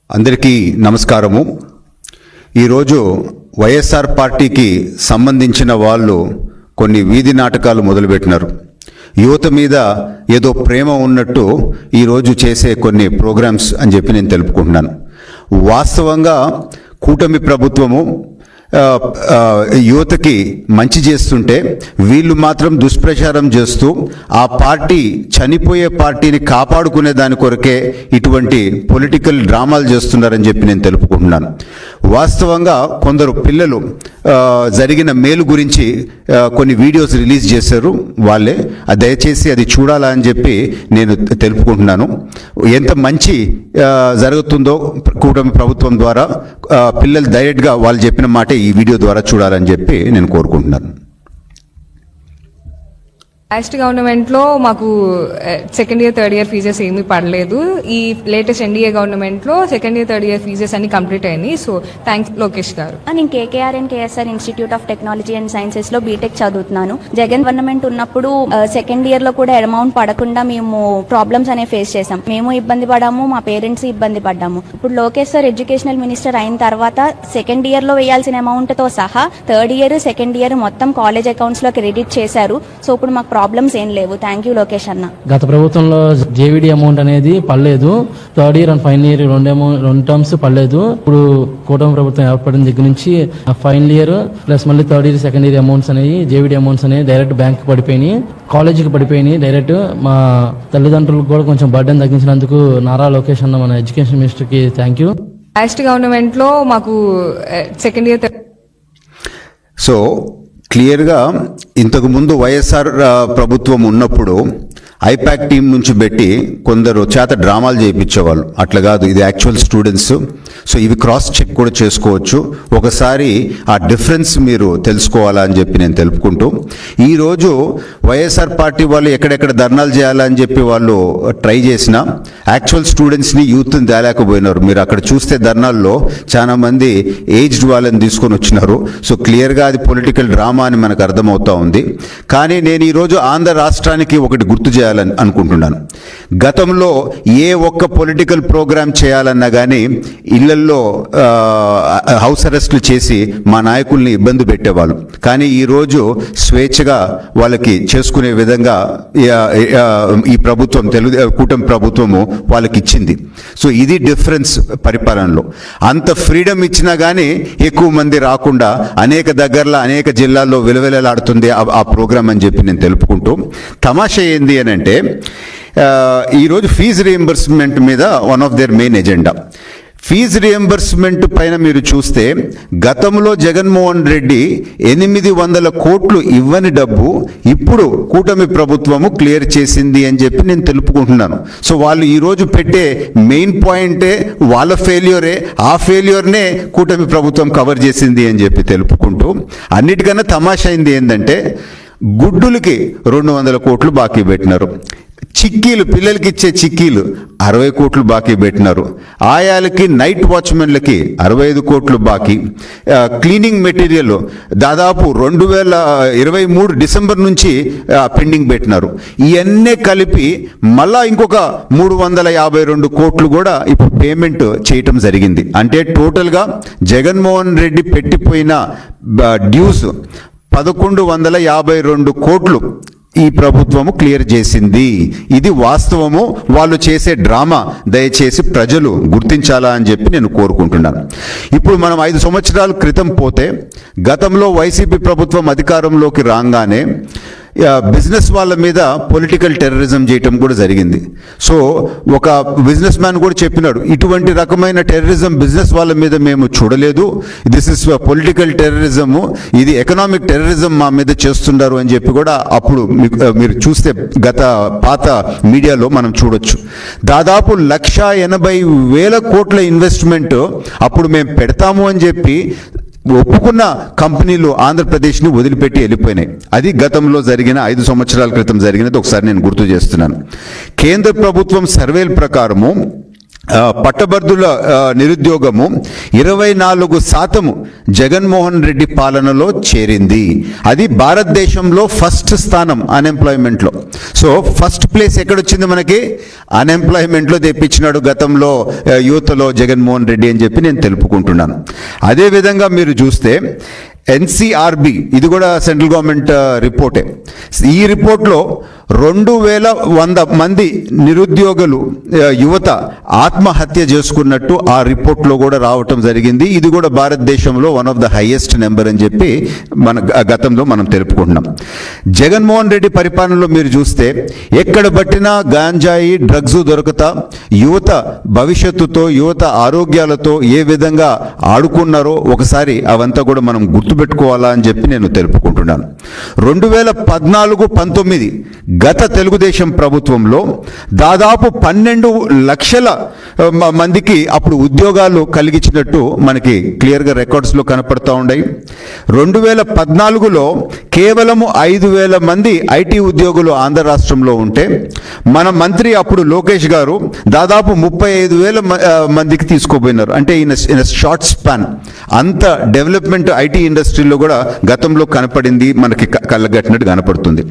అందరికీ నమస్కారము. ఈరోజు వైఎస్ఆర్ పార్టీకి సంబంధించిన వాళ్ళు కొన్ని వీధి నాటకాలు మొదలుపెట్టినారు. యువత మీద ఏదో ప్రేమ ఉన్నట్టు ఈరోజు చేసే కొన్ని ప్రోగ్రామ్స్ అని చెప్పి నేను తెలుపుకుంటున్నాను. వాస్తవంగా కూటమి ప్రభుత్వము యువతకి మంచి చేస్తుంటే వీళ్ళు మాత్రం దుష్ప్రచారం చేస్తూ ఆ పార్టీ చనిపోయే పార్టీని కాపాడుకునే దాని కొరకే ఇటువంటి పొలిటికల్ డ్రామాలు చేస్తున్నారని చెప్పి నేను తెలుపుకుంటున్నాను. వాస్తవంగా కొందరు పిల్లలు జరిగిన మేలు గురించి కొన్ని వీడియోస్ రిలీజ్ చేశారు. వాళ్ళే దయచేసి అది చూడాలా అని చెప్పి నేను తెలుపుకుంటున్నాను. ఎంత మంచి జరుగుతుందో కూటమి ప్రభుత్వం ద్వారా పిల్లలు డైరెక్ట్గా వాళ్ళు చెప్పిన మాట ఈ వీడియో ద్వారా చూడాలని చెప్పి నేను కోరుకుంటున్నాను. లాస్ట్ గవర్నమెంట్లో మాకు second year third year fees ఏమీ పడలేదు. ఈ లేటెస్ట్ ఎన్డీఏ గవర్నమెంట్లో second year third year fees అన్ని కంప్లీట్ అయినాయి. సో థ్యాంక్స్ లోకేష్ గారు. నేను KKR and KSR institute of technology and sciences లో బీటెక్ చదువుతున్నాను. జగన్ గవర్నమెంట్ ఉన్నప్పుడు సెకండ్ ఇయర్ లో కూడా అమౌంట్ పడకుండా మేము ప్రాబ్లమ్స్ అనేవి ఫేస్ చేసాం. మేము ఇబ్బంది పడ్డాము, మా పేరెంట్స్ ఇబ్బంది పడ్డాము. ఇప్పుడు లోకేష్ సార్ ఎడ్యుకేషనల్ మినిస్టర్ అయిన తర్వాత సెకండ్ ఇయర్ లో వేయాల్సిన అమౌంట్ తో సహా థర్డ్ ఇయర్ సెకండ్ ఇయర్ మొత్తం కాలేజ్ అకౌంట్స్ లో క్రెడిట్ చేశారు. సో ఇప్పుడు మాకు ప్రాబ్లమ్స్ ఏం లేవు. థ్యాంక్ యూ లోకేష్ అన్న. గత ప్రభుత్వంలో జేవిడి అమౌంట్ అనేది పడలేదు. Third year and final year రెండు టర్మ్స్ పడలేదు. ఇప్పుడు కూటమి ప్రభుత్వం ఏర్పడిన దగ్గర నుంచి ఫైనల్ ఇయర్ ప్లస్ మళ్ళీ third year second year amounts అనేవి జేవిడి అమౌంట్స్ అనేవి డైరెక్ట్ బ్యాంక్ పడిపోయినాయి, కాలేజీకి పడిపోయినాయి. డైరెక్ట్ మా తల్లిదండ్రులకు కూడా కొంచెం బర్డెన్ తగ్గించినందుకు నారా లోకేష్ అన్న మన ఎడ్యుకేషన్ మినిస్టర్ కి థ్యాంక్ యూ. లాస్ట్ గవర్నమెంట్లో మాకు సెకండ్ ఇయర్ సో క్లియర్గా ఇంతకుముందు వైఎస్ఆర్ ప్రభుత్వం ఉన్నప్పుడు ఐపాక్ టీం నుంచి పెట్టి కొందరు చేత డ్రామాలు చేయించేవాళ్ళు. అట్లా కాదు, ఇది యాక్చువల్ స్టూడెంట్స్. సో ఇవి క్రాస్ చెక్ కూడా చేసుకోవచ్చు. ఒకసారి ఆ డిఫరెన్స్ మీరు తెలుసుకోవాలా అని చెప్పి నేను తెలుపుకుంటూ, ఈరోజు వైఎస్ఆర్ పార్టీ వాళ్ళు ఎక్కడెక్కడ ధర్నాలు చేయాలని చెప్పి వాళ్ళు ట్రై చేసిన యాక్చువల్ స్టూడెంట్స్ని యూత్ని తేలేకపోయినారు. మీరు అక్కడ చూస్తే ధర్నాల్లో చాలా మంది ఏజ్డ్ వాళ్ళని తీసుకొని వచ్చినారు. సో క్లియర్గా అది పొలిటికల్ డ్రామా అని మనకు అర్థమవుతా ఉంది. కానీ నేను ఈరోజు ఆంధ్ర రాష్ట్రానికి ఒకటి గుర్తు చేయాలని అనుకుంటున్నాను. గతంలో ఏ ఒక్క పొలిటికల్ ప్రోగ్రామ్ చేయాలన్నా కానీ ఇళ్లల్లో హౌస్ అరెస్టులు చేసి మా నాయకుల్ని ఇబ్బంది పెట్టేవాళ్ళు. కానీ ఈరోజు స్వేచ్ఛగా వాళ్ళకి చేసుకునే విధంగా ఈ ప్రభుత్వం కూటమి ప్రభుత్వము వాళ్ళకి ఇచ్చింది. సో ఇది డిఫరెన్స్ పరిపాలనలో. అంత ఫ్రీడమ్ ఇచ్చినా కానీ ఎక్కువ మంది రాకుండా అనేక దగ్గరలో అనేక జిల్లాల్లో విలువెలలాడుతుంది ఆ ప్రోగ్రామ్ అని చెప్పి నేను తెలుపుకుంటూ, తమాషా ఏంది అని అంటే ఈరోజు ఫీజు రియంబర్స్మెంట్ మీద one of their main agenda. Fee reimbursement పైన మీరు చూస్తే గతంలో జగన్మోహన్ రెడ్డి 800 కోట్లు ఇవ్వని డబ్బు ఇప్పుడు కూటమి ప్రభుత్వము క్లియర్ చేసింది అని చెప్పి నేను తెలుపుకుంటున్నాను. సో వాళ్ళు ఈరోజు పెట్టే మెయిన్ పాయింటే వాళ్ళ ఫెయిల్యూరే, ఆ ఫెయిల్యూర్నే కూటమి ప్రభుత్వం కవర్ చేసింది అని చెప్పి తెలుపుకుంటూ, అన్నిటికన్నా తమాషా అయింది ఏంటంటే గుడ్డులకి 200 కోట్లు బాకీ పెట్టినారు. చిక్కీలు, పిల్లలకి ఇచ్చే చిక్కీలు 60 కోట్లు బాకీ పెట్టినారు. ఆయాలకి నైట్ వాచ్మెన్లకి 65 కోట్లు బాకీ. క్లీనింగ్ మెటీరియల్ దాదాపు 2023 డిసెంబర్ నుంచి పెండింగ్ పెట్టినారు. ఇవన్నీ కలిపి మళ్ళా ఇంకొక 352 కోట్లు కూడా ఇప్పుడు పేమెంట్ చేయటం జరిగింది. అంటే టోటల్గా జగన్మోహన్ రెడ్డి పెట్టిపోయిన డ్యూస్ 1152 కోట్లు ఈ ప్రభుత్వము క్లియర్ చేసింది. ఇది వాస్తవము. వాళ్ళు చేసే డ్రామా దయచేసి ప్రజలు గుర్తించాలా అని చెప్పి నేను కోరుకుంటున్నాను. ఇప్పుడు మనం 5 సంవత్సరాల క్రితం పోతే గతంలో వైసీపీ ప్రభుత్వం అధికారంలోకి రాగానే బిజినెస్ వాళ్ళ మీద పొలిటికల్ టెర్రరిజం చేయటం కూడా జరిగింది. సో ఒక బిజినెస్ మ్యాన్ కూడా చెప్పినాడు, ఇటువంటి రకమైన టెర్రరిజం బిజినెస్ వాళ్ళ మీద మేము చూడలేదు, దిస్ ఇస్ పొలిటికల్ టెర్రరిజము, ఇది ఎకనామిక్ టెర్రరిజం మా మీద చేస్తున్నారు అని చెప్పి కూడా అప్పుడు మీరు చూస్తే గత పాత మీడియాలో మనం చూడొచ్చు. దాదాపు 1,80,000 కోట్ల ఇన్వెస్ట్మెంట్ అప్పుడు మేము పెడతాము అని చెప్పి ఒప్పుకున్న కంపెనీలు ఆంధ్రప్రదేశ్ని వదిలిపెట్టి వెళ్ళిపోయినాయి. అది గతంలో జరిగిన 5 సంవత్సరాల క్రితం జరిగినది. ఒకసారి నేను గుర్తు చేస్తున్నాను. కేంద్ర ప్రభుత్వం సర్వేల ప్రకారము పట్టభద్రుల నిరుద్యోగము 24% జగన్మోహన్ రెడ్డి పాలనలో చేరింది. అది భారతదేశంలో ఫస్ట్ స్థానం అన్ఎంప్లాయ్మెంట్లో. సో ఫస్ట్ ప్లేస్ ఎక్కడొచ్చింది మనకి? అన్ఎంప్లాయ్మెంట్లో తెప్పించినాడు గతంలో యూత్లో జగన్మోహన్ రెడ్డి అని చెప్పి నేను తెలుపుకుంటున్నాను. అదేవిధంగా మీరు చూస్తే ఎన్సిఆర్బి, ఇది కూడా సెంట్రల్ గవర్నమెంట్ రిపోర్టే. ఈ రిపోర్ట్లో 2100 మంది నిరుద్యోగులు యువత ఆత్మహత్య చేసుకున్నట్టు ఆ రిపోర్ట్లో కూడా రావటం జరిగింది. ఇది కూడా భారతదేశంలో one of the highest number అని చెప్పి మన గతంలో మనం తెలుపుకుంటున్నాం. జగన్మోహన్ రెడ్డి పరిపాలనలో మీరు చూస్తే ఎక్కడ పట్టినా గాంజాయి, డ్రగ్స్ దొరుకుతా యువత భవిష్యత్తుతో, యువత ఆరోగ్యాలతో ఏ విధంగా ఆడుకున్నారో ఒకసారి అవంతా కూడా మనం గుర్తుపెట్టుకోవాలా అని చెప్పి నేను తెలుపుకుంటున్నాను. 2014-19 గత తెలుగుదేశం ప్రభుత్వంలో దాదాపు 12 లక్షల మందికి అప్పుడు ఉద్యోగాలు కలిగించినట్టు మనకి క్లియర్గా రికార్డ్స్లో కనపడతా ఉన్నాయి. 2014లో కేవలము 5,000 మంది ఐటీ ఉద్యోగులు ఆంధ్ర రాష్ట్రంలో ఉంటే మన మంత్రి అప్పుడు లోకేష్ గారు దాదాపు 35,000 మందికి తీసుకోబోయినారు. అంటే ఇన్ షార్ట్ స్పాన్ అంత డెవలప్మెంట్ ఐటీ ఇండస్ట్రీలో కూడా గతంలో కనపడింది, మనకి కళ్ళగట్టినట్టు కనపడుతుంది.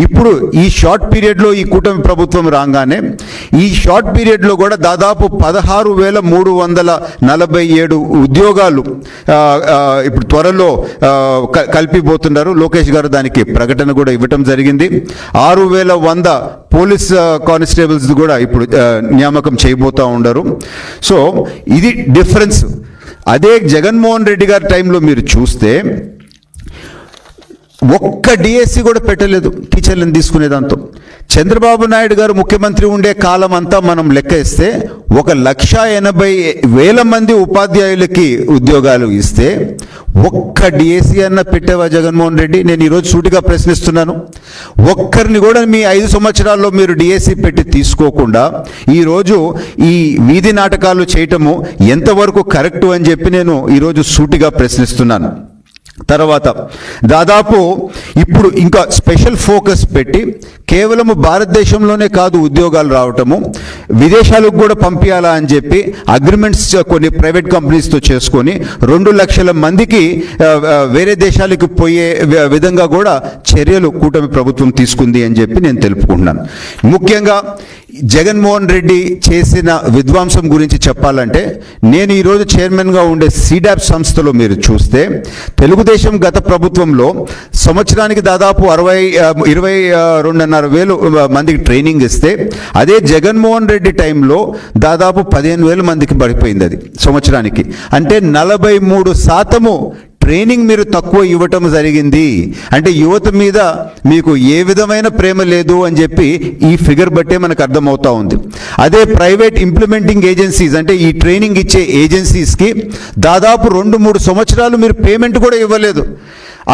ఇప్పుడు ఈ షార్ట్ పీరియడ్లో ఈ కూటమి ప్రభుత్వం రాగానే ఈ షార్ట్ పీరియడ్లో కూడా దాదాపు 16,347 ఉద్యోగాలు ఇప్పుడు త్వరలో కల్పిపోతున్నారు. లోకేష్ గారు దానికి ప్రకటన కూడా ఇవ్వటం జరిగింది. 6,100 పోలీస్ కానిస్టేబుల్స్ కూడా ఇప్పుడు నియామకం చేయబోతూ ఉన్నారు. సో ఇది డిఫరెన్స్. అదే జగన్మోహన్ రెడ్డి గారి టైంలో మీరు చూస్తే ఒక్క డిఎస్సి కూడా పెట్టలేదు టీచర్లను తీసుకునేదాంతో. చంద్రబాబు నాయుడు గారు ముఖ్యమంత్రి ఉండే కాలం అంతా మనం లెక్క ఇస్తే 1,80,000 మంది ఉపాధ్యాయులకి ఉద్యోగాలు ఇస్తే ఒక్క డిఎస్సి అన్న పెట్టేవా జగన్మోహన్ రెడ్డి? నేను ఈరోజు సూటిగా ప్రశ్నిస్తున్నాను. ఒక్కరిని కూడా మీ 5 సంవత్సరాల్లో మీరు డిఎస్సి పెట్టి తీసుకోకుండా ఈరోజు ఈ వీధి నాటకాలు చేయటము ఎంతవరకు కరెక్టు అని చెప్పి నేను ఈరోజు సూటిగా ప్రశ్నిస్తున్నాను. తర్వాత దాదాపు ఇప్పుడు ఇంకా స్పెషల్ ఫోకస్ పెట్టి కేవలము భారతదేశంలోనే కాదు ఉద్యోగాలు రావటము, విదేశాలకు కూడా పంపించాలా అని చెప్పి అగ్రిమెంట్స్ కొన్ని ప్రైవేట్ కంపెనీస్తో చేసుకొని 2 లక్షల మందికి వేరే దేశాలకు పోయే విధంగా కూడా చర్యలు కూటమి ప్రభుత్వం తీసుకుంది అని చెప్పి నేను తెలుపుకుంటున్నాను. ముఖ్యంగా జగన్మోహన్ రెడ్డి చేసిన విధ్వంసం గురించి చెప్పాలంటే నేను ఈరోజు చైర్మన్గా ఉండే సీడాప్ సంస్థలో మీరు చూస్తే తెలుగుదేశం గత ప్రభుత్వంలో సంవత్సరానికి దాదాపు 22,500 మందికి ట్రైనింగ్ ఇస్తే అదే జగన్మోహన్ రెడ్డి టైంలో దాదాపు 15,000 మందికి పడిపోయింది అది సంవత్సరానికి. అంటే 43% ట్రైనింగ్ మీరు తక్కువ ఇవ్వటం జరిగింది. అంటే యువత మీద మీకు ఏ విధమైన ప్రేమ లేదు అని చెప్పి ఈ ఫిగర్ బట్టే మనకు అర్థమవుతా ఉంది. అదే ప్రైవేట్ ఇంప్లిమెంటింగ్ ఏజెన్సీస్ అంటే ఈ ట్రైనింగ్ ఇచ్చే ఏజెన్సీస్కి దాదాపు 2-3 సంవత్సరాలు మీరు పేమెంట్ కూడా ఇవ్వలేదు.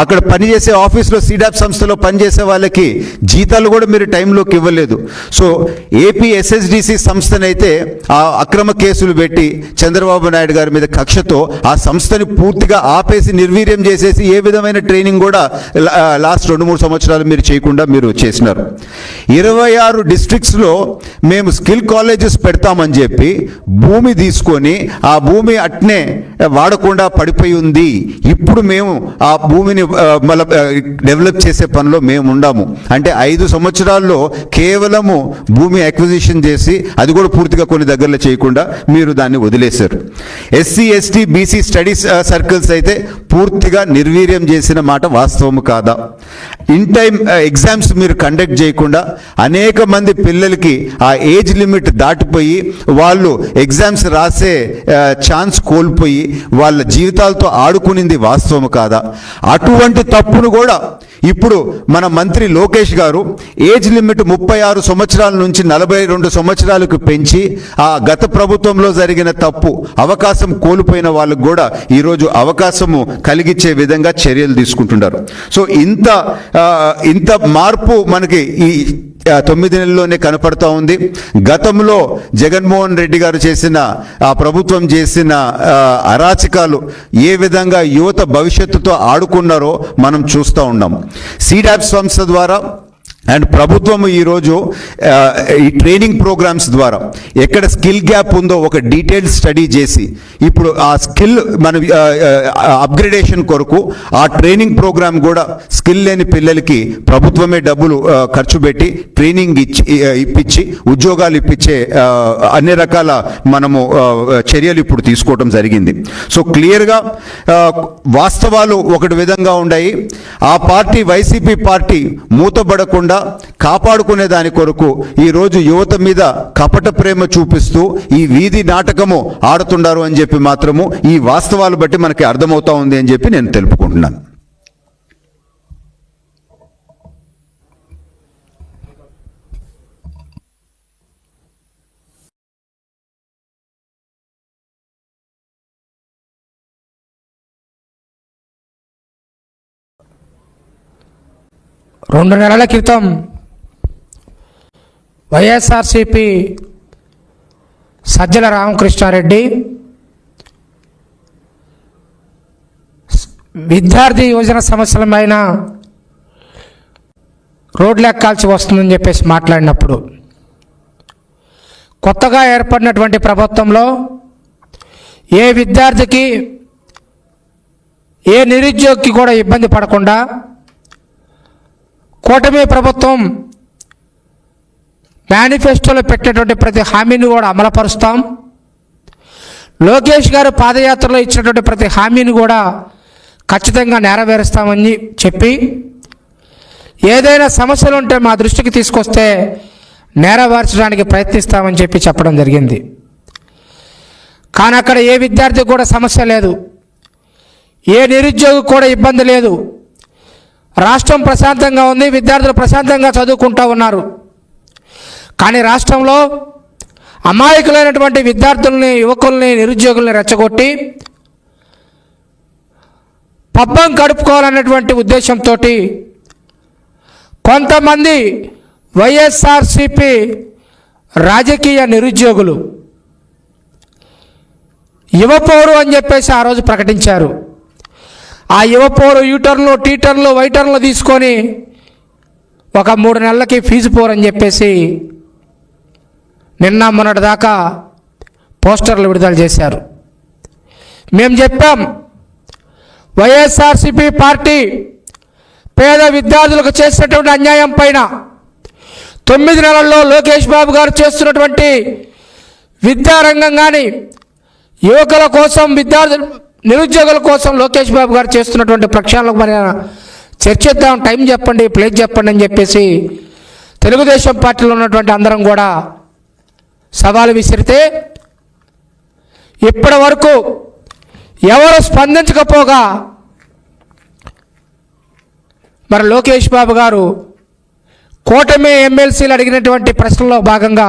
అక్కడ పనిచేసే ఆఫీస్లో సీడాప్ సంస్థలో పనిచేసే వాళ్ళకి జీతాలు కూడా మీరు టైంలోకి ఇవ్వలేదు. సో ఏపీ ఎస్ఎస్డిసి సంస్థనైతే ఆ అక్రమ కేసులు పెట్టి చంద్రబాబు నాయుడు గారి మీద కక్షతో ఆ సంస్థని పూర్తిగా ఆపేసి నిర్వీర్యం చేసేసి ఏ విధమైన ట్రైనింగ్ కూడా లాస్ట్ 2-3 సంవత్సరాలు మీరు చేయకుండా మీరు చేసినారు. 26 డిస్ట్రిక్ట్స్లో మేము స్కిల్ కాలేజెస్ పెడతామని చెప్పి భూమి తీసుకొని ఆ భూమి అట్నే వాడకుండా పడిపోయి ఉంది. ఇప్పుడు మేము ఆ భూమిని మళ్ళీ డెవలప్ చేసే పనిలో మేము ఉండాము. అంటే 5 సంవత్సరాల్లో కేవలము భూమి అక్విజిషన్ చేసి అది కూడా పూర్తిగా కొన్ని దగ్గరలో చేయకుండా మీరు దాన్ని వదిలేశారు. SC ST BC studies circles అయితే పూర్తిగా నిర్వీర్యం చేసిన మాట వాస్తవము కాదా? ఇన్ టైం ఎగ్జామ్స్ మీరు కండక్ట్ చేయకుండా అనేక మంది పిల్లలకి ఆ ఏజ్ లిమిట్ దాటిపోయి వాళ్ళు ఎగ్జామ్స్ రాసే ఛాన్స్ కోల్పోయి వాళ్ళ జీవితాలతో ఆడుకునింది వాస్తవము కాదా? అటువంటి తప్పును కూడా ఇప్పుడు మన మంత్రి లోకేష్ గారు ఏజ్ లిమిట్ 36 సంవత్సరాల నుంచి 42 సంవత్సరాలకు పెంచి ఆ గత ప్రభుత్వంలో జరిగిన తప్పు అవకాశం కోల్పోయిన వాళ్ళకు కూడా ఈరోజు అవకాశము కలిగించే విధంగా చర్యలు తీసుకుంటున్నారు. సో ఇంత మార్పు మనకి ఈ 9 నెలల్లోనే కనపడతా ఉంది. గతంలో జగన్మోహన్ రెడ్డి గారు చేసిన ఆ ప్రభుత్వం చేసిన అరాచకాలు ఏ విధంగా యువత భవిష్యత్తుతో ఆడుకున్నారో మనం చూస్తూ ఉన్నాం. సీడాప్ సంస్థ ద్వారా అండ్ ప్రభుత్వం ఈరోజు ఈ ట్రైనింగ్ ప్రోగ్రామ్స్ ద్వారా ఎక్కడ స్కిల్ గ్యాప్ ఉందో ఒక డీటెయిల్డ్ స్టడీ చేసి ఇప్పుడు ఆ స్కిల్ మన అప్గ్రేడేషన్ కొరకు ఆ ట్రైనింగ్ ప్రోగ్రామ్ కూడా స్కిల్ లేని పిల్లలకి ప్రభుత్వమే డబ్బులు ఖర్చు పెట్టి ట్రైనింగ్ ఇప్పించి ఉద్యోగాలు ఇప్పించే అన్ని రకాల మనము చర్యలు ఇప్పుడు తీసుకోవడం జరిగింది. సో క్లియర్గా వాస్తవాలు ఒకటి విధంగా ఉన్నాయి. ఆ పార్టీ వైసీపీ పార్టీ మూతబడకుండా కాపాడుకునే దాని కొరకు ఈరోజు యువత మీద కపట ప్రేమ చూపిస్తూ ఈ వీధి నాటకము ఆడుతున్నారు అని చెప్పి మాత్రము ఈ వాస్తవాలు బట్టి మనకి అర్థమవుతా ఉంది అని చెప్పి నేను తెలుపుకుంటున్నాను. రెండు నెలల క్రితం వైఎస్ఆర్సిపి సజ్జల రామకృష్ణారెడ్డి విద్యార్థి యువజన సమస్యలపైన రోడ్లు ఎక్కాల్సి వస్తుందని చెప్పేసి మాట్లాడినప్పుడు కొత్తగా ఏర్పడినటువంటి ప్రభుత్వంలో ఏ విద్యార్థికి ఏ నిరుద్యోగికి కూడా ఇబ్బంది పడకుండా కూటమి ప్రభుత్వం మేనిఫెస్టోలో పెట్టినటువంటి ప్రతి హామీని కూడా అమలుపరుస్తాం. లోకేష్ గారు పాదయాత్రలో ఇచ్చినటువంటి ప్రతి హామీని కూడా ఖచ్చితంగా నెరవేరుస్తామని చెప్పి ఏదైనా సమస్యలు ఉంటే మా దృష్టికి తీసుకొస్తే నెరవేర్చడానికి ప్రయత్నిస్తామని చెప్పి చెప్పడం జరిగింది. కానీ అక్కడ ఏ విద్యార్థికి కూడా సమస్య లేదు, ఏ నిరుద్యోగి కూడా ఇబ్బంది లేదు. రాష్ట్రం ప్రశాంతంగా ఉంది, విద్యార్థులు ప్రశాంతంగా చదువుకుంటూ ఉన్నారు. కానీ రాష్ట్రంలో అమాయకులైనటువంటి విద్యార్థుల్ని, యువకుల్ని, నిరుద్యోగుల్ని రెచ్చగొట్టి పబ్బం గడుపుకోవాలన్నటువంటి ఉద్దేశంతో కొంతమంది వైఎస్ఆర్సిపి రాజకీయ నిరుద్యోగులు యువపౌరు అని చెప్పేసి ఆ రోజు ప్రకటించారు. ఆ యువపౌరు యూటర్న్లు, టీటర్న్లు, వైటర్న్లు తీసుకొని ఒక 3 నెలలకి ఫీజు పోరని చెప్పేసి నిన్న మొన్నటి దాకా పోస్టర్లు విడుదల చేశారు. మేము చెప్పాం, వైఎస్ఆర్సిపి పార్టీ పేద విద్యార్థులకు చేసినటువంటి అన్యాయం పైన 9 నెలల్లో లోకేష్ బాబు గారు చేస్తున్నటువంటి విద్యారంగం కానీ, యువకుల కోసం, విద్యార్థులు, నిరుద్యోగుల కోసం లోకేష్ బాబు గారు చేస్తున్నటువంటి ప్రక్షాళనకు మరి చర్చిద్దాం, టైం చెప్పండి, ప్లేస్ చెప్పండి అని చెప్పేసి తెలుగుదేశం పార్టీలో ఉన్నటువంటి అందరం కూడా సవాలు విసిరితే ఇప్పటి వరకు ఎవరు స్పందించకపోగా మరి లోకేష్ బాబు గారు కూటమి ఎమ్మెల్సీలు అడిగినటువంటి ప్రశ్నలో భాగంగా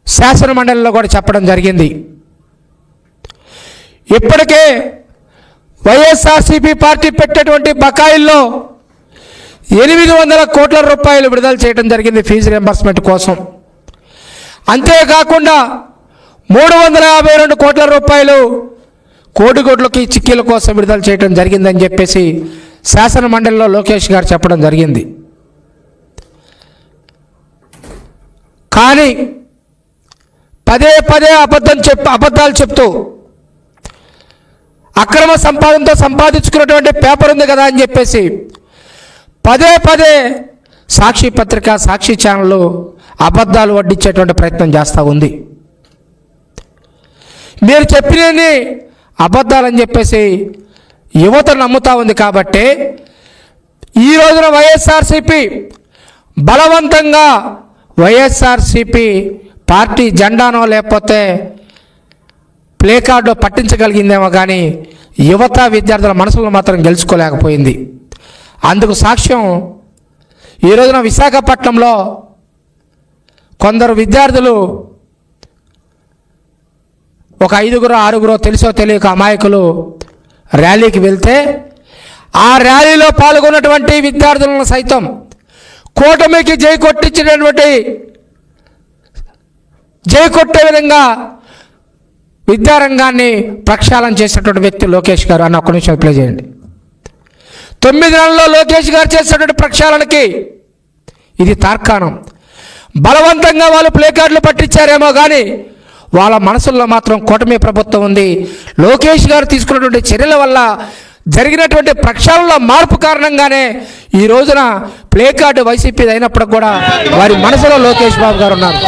శాసన మండలిలో కూడా చెప్పడం జరిగింది. ఇప్పటికే వైఎస్ఆర్సిపి పార్టీ పెట్టేటువంటి బకాయిల్లో 800 కోట్ల రూపాయలు విడుదల చేయడం జరిగింది ఫీజు రియంబర్స్మెంట్ కోసం. అంతేకాకుండా 352 కోట్ల రూపాయలు కోడిగుడ్లకి, చిక్కీల కోసం విడుదల చేయడం జరిగిందని చెప్పేసి శాసన మండలిలో లోకేష్ గారు చెప్పడం జరిగింది. కానీ పదే పదే అబద్ధాలు చెప్తూ అక్రమ సంపాదనతో సంపాదించుకున్నటువంటి పేపర్ ఉంది కదా అని చెప్పేసి పదే పదే సాక్షి పత్రిక, సాక్షి ఛానళ్ళు అబద్ధాలు వడ్డించేటువంటి ప్రయత్నం చేస్తూ ఉంది. మీరు చెప్పినవి అబద్ధాలని చెప్పేసి యువత నమ్ముతూ ఉంది. కాబట్టి ఈ రోజున వైఎస్ఆర్సిపి బలవంతంగా వైఎస్ఆర్సిపి పార్టీ జెండానో లేకపోతే ప్లే కార్డు పట్టించగలిగిందేమో కానీ యువత, విద్యార్థుల మనసులను మాత్రం గెలుచుకోలేకపోయింది. అందుకు సాక్ష్యం ఈ రోజున విశాఖపట్నంలో కొందరు విద్యార్థులు, ఒక 5-6 తెలుసో తెలియక అమాయకులు ర్యాలీకి వెళ్తే ఆ ర్యాలీలో పాల్గొన్నటువంటి విద్యార్థులను సైతం కూటమికి జై కొట్టే విధంగా విద్యారంగాన్ని ప్రక్షాళన చేసినటువంటి వ్యక్తి లోకేష్ గారు. అన్న ఒక్క నిమిషం ప్లే చేయండి. 9 నెలల్లో లోకేష్ గారు చేసినటువంటి ప్రక్షాళనకి ఇది తార్కాణం. బలవంతంగా వాళ్ళు ప్లే కార్డులు పట్టించారేమో కానీ వాళ్ళ మనసుల్లో మాత్రం కూటమి ప్రభుత్వం ఉంది. లోకేష్ గారు తీసుకున్నటువంటి చర్యల వల్ల జరిగినటువంటి ప్రక్షాళనలో మార్పు కారణంగానే ఈ రోజున ప్లే కార్డు వైసీపీ అయినప్పుడు కూడా వారి మనసులో లోకేష్ బాబు గారు ఉన్నారు.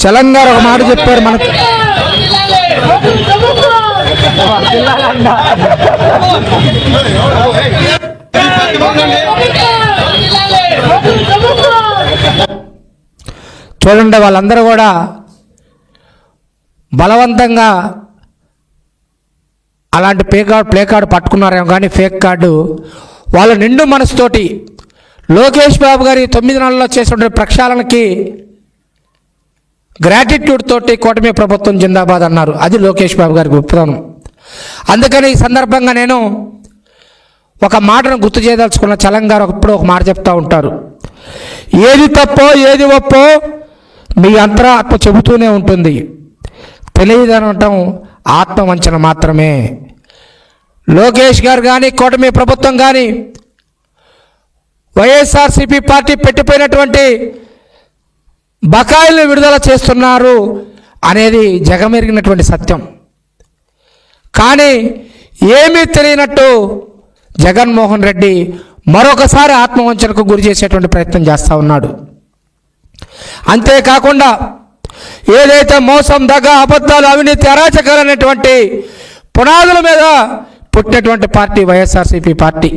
చలం గారు ఒక మాట చెప్పారు మనకు. చూడండి, వాళ్ళందరూ కూడా బలవంతంగా అలాంటి ప్లే కార్డు పట్టుకున్నారేమో కానీ ఫేక్ కార్డు వాళ్ళ నిండు మనసుతోటి లోకేష్ బాబు గారి 9 నెలల్లో చేసిన ప్రక్షాళనకి గ్రాటిట్యూడ్ తోటి కూటమి ప్రభుత్వం జిందాబాద్ అన్నారు. అది లోకేష్ బాబు గారికి గొప్పతనం. అందుకని ఈ సందర్భంగా నేను ఒక మాటను గుర్తు చేయదలుచుకున్న. చలం గారు ఎప్పుడు ఒక మాట చెప్తూ ఉంటారు, ఏది తప్పో ఏది ఒప్పో మీ అంతరాత్మ చెబుతూనే ఉంటుంది, తెలియదనటం ఆత్మవంచన మాత్రమే. లోకేష్ గారు కానీ కూటమి ప్రభుత్వం కానీ వైఎస్ఆర్సీపీ పార్టీ పెట్టిపోయినటువంటి బకాయిలు విడుదల చేస్తున్నారు అనేది జగమెరిగినటువంటి సత్యం. కానీ ఏమీ తెలియనట్టు జగన్మోహన్ రెడ్డి మరొకసారి ఆత్మవంచనకు గురి చేసేటువంటి ప్రయత్నం చేస్తూ ఉన్నాడు. అంతేకాకుండా ఏదైతే మోసం, దగ్గ, అబద్ధాలు, అవినీతి, అరాచకాలు అనేటువంటి పునాదుల మీద పుట్టినటువంటి పార్టీ వైఎస్ఆర్సీపీ పార్టీ.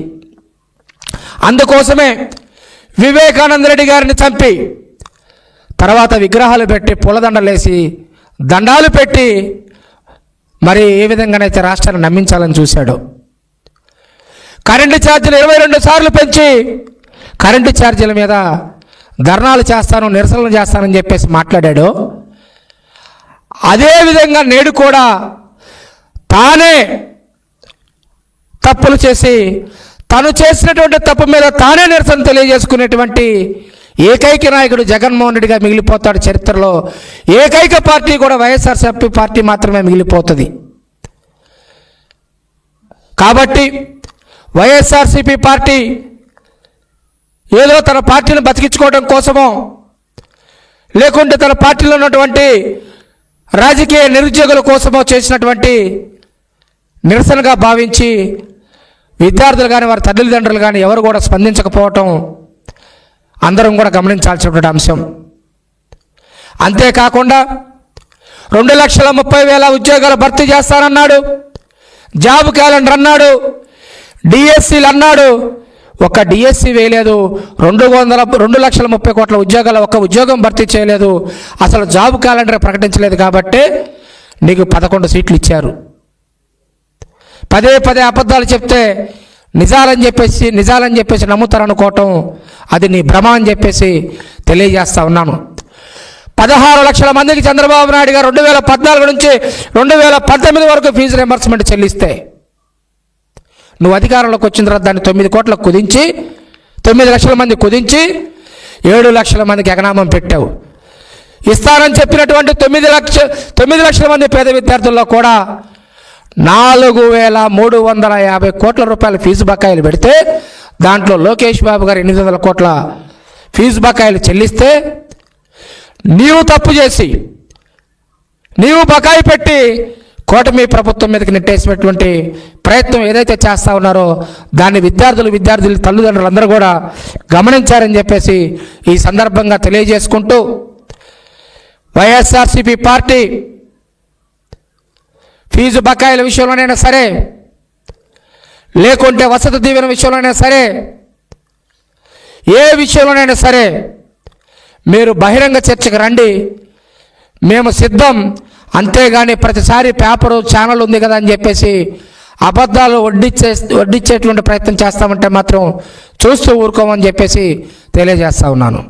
అందుకోసమే వివేకానంద రెడ్డి గారిని చంపి తర్వాత విగ్రహాలు పెట్టి పూలదండలేసి దండాలు పెట్టి మరి ఏ విధంగానైతే రాష్ట్రాన్ని నమ్మించాలని చూశాడు. కరెంటు ఛార్జీలు 22 సార్లు పెంచి కరెంటు ఛార్జీల మీద ధర్నాలు చేస్తాను, నిరసనలు చేస్తానని చెప్పేసి మాట్లాడాడు. అదేవిధంగా నేడు కూడా తానే తప్పులు చేసి తను చేసినటువంటి తప్పు మీద తానే నిరసన తెలియజేసుకునేటువంటి ఏకైక నాయకుడు జగన్మోహన్ రెడ్డిగా మిగిలిపోతాడు. చరిత్రలో ఏకైక పార్టీ కూడా వైఎస్ఆర్సీపీ పార్టీ మాత్రమే మిగిలిపోతుంది. కాబట్టి వైఎస్ఆర్సీపీ పార్టీ ఏదో తన పార్టీని బతికించుకోవడం కోసమో లేకుంటే తన పార్టీలో ఉన్నటువంటి రాజకీయ నిరుద్యోగుల కోసమో చేసినటువంటి నిరసనగా భావించి విద్యార్థులు కానీ వారి తల్లిదండ్రులు కానీ ఎవరు కూడా స్పందించకపోవటం అందరం కూడా గమనించాల్సినటువంటి అంశం. అంతేకాకుండా 2,30,000 ఉద్యోగాలు భర్తీ చేస్తానన్నాడు, జాబ్ క్యాలెండర్ అన్నాడు, డిఎస్సీలు అన్నాడు. ఒక్క డిఎస్సీ వేయలేదు. 2,30,000 ఉద్యోగాల ఒక్క ఉద్యోగం భర్తీ చేయలేదు. అసలు జాబ్ క్యాలెండర్ ప్రకటించలేదు. కాబట్టి నీకు 11 సీట్లు ఇచ్చారు. పదే అబద్ధాలు చెప్తే నిజాలని చెప్పేసి నమ్ముతారనుకోవటం అది నీ భ్రమ అని చెప్పేసి తెలియజేస్తా ఉన్నాను. 16 లక్షల మందికి చంద్రబాబు నాయుడు గారు 2014 నుంచి 2019 వరకు ఫీజు రింబర్స్మెంట్ చెల్లిస్తే నువ్వు అధికారంలోకి వచ్చిన తర్వాత దాన్ని 9 కోట్లకు కుదించి 9 లక్షల మంది కుదించి 7 లక్షల మందికి ఎగనామం పెట్టావు. ఇస్తానని చెప్పినటువంటి 9 లక్షల మంది పేద విద్యార్థుల్లో కూడా 4,350 కోట్ల రూపాయల ఫీజు బకాయిలు పెడితే దాంట్లో లోకేష్ బాబు గారు 800 కోట్ల ఫీజు బకాయిలు చెల్లిస్తే నీవు తప్పు చేసి నీవు బకాయి పెట్టి కూటమి ప్రభుత్వం మీదకి నెట్టేసినటువంటి ప్రయత్నం ఏదైతే చేస్తూ ఉన్నారో దాన్ని విద్యార్థులు తల్లిదండ్రులు అందరూ కూడా గమనించారని చెప్పేసి ఈ సందర్భంగా తెలియజేసుకుంటూ వైఎస్ఆర్సీపీ పార్టీ ఫీజు బకాయిల విషయంలోనైనా సరే లేకుంటే వసతి దీవెన విషయంలోనైనా సరే ఏ విషయంలోనైనా సరే మీరు బహిరంగ చర్చకు రండి, మేము సిద్ధం. అంతేగాని ప్రతిసారి పేపరు ఛానల్ ఉంది కదా అని చెప్పేసి అబద్ధాలు వడ్డిచ్చేటువంటి ప్రయత్నం చేస్తామంటే మాత్రం చూస్తూ ఊరుకోమని చెప్పేసి తెలియజేస్తా ఉన్నాను.